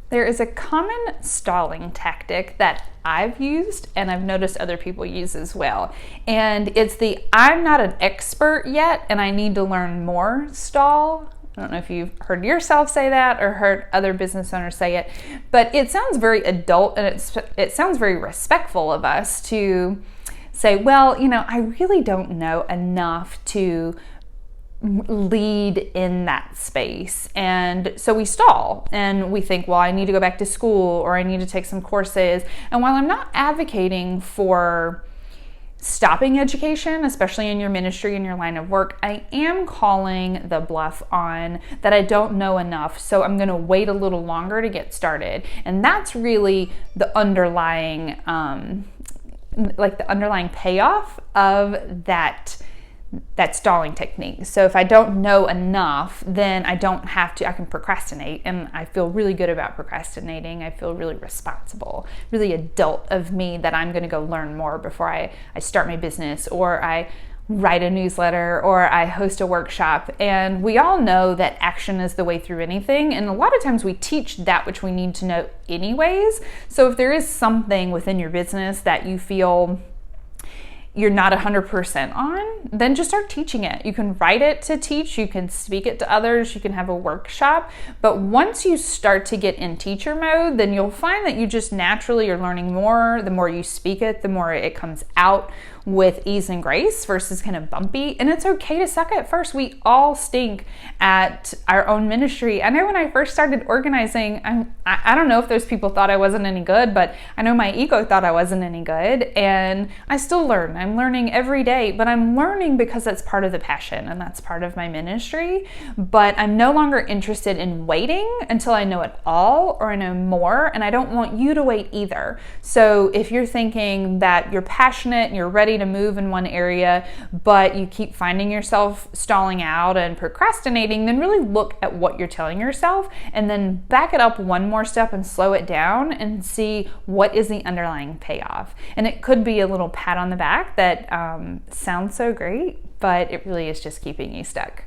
There is a common stalling tactic that I've used and I've noticed other people use as well. And it's the I'm not an expert yet and I need to learn more stall. I don't know if you've heard yourself say that or heard other business owners say it, but it sounds very adult and it sounds very respectful of us to say, well, I really don't know enough to lead in that space. And so we stall and we think, well, I need to go back to school or I need to take some courses. And while I'm not advocating for stopping education, especially in your ministry and your line of work, I am calling the bluff on that I don't know enough, so I'm going to wait a little longer to get started. And that's really the underlying payoff of that stalling technique. So if I don't know enough, then I can procrastinate, and I feel really good about procrastinating. I feel really responsible, really adult of me that I'm going to go learn more before I start my business, or I write a newsletter, or I host a workshop. And we all know that action is the way through anything, and a lot of times we teach that which we need to know anyways. So if there is something within your business that you feel you're not 100% on, then just start teaching it. You can write it to teach, you can speak it to others, you can have a workshop. But once you start to get in teacher mode, then you'll find that you just naturally are learning more. The more you speak it, the more it comes out with ease and grace versus kind of bumpy. And it's okay to suck at first. We all stink at our own ministry. I know when I first started organizing, I don't know if those people thought I wasn't any good, but I know my ego thought I wasn't any good. And I still learn. I'm learning every day, but I'm learning because that's part of the passion and that's part of my ministry. But I'm no longer interested in waiting until I know it all or I know more. And I don't want you to wait either. So if you're thinking that you're passionate and you're ready to move in one area, but you keep finding yourself stalling out and procrastinating, then really look at what you're telling yourself and then back it up one more step and slow it down and see what is the underlying payoff. And it could be a little pat on the back that sounds so great, but it really is just keeping you stuck.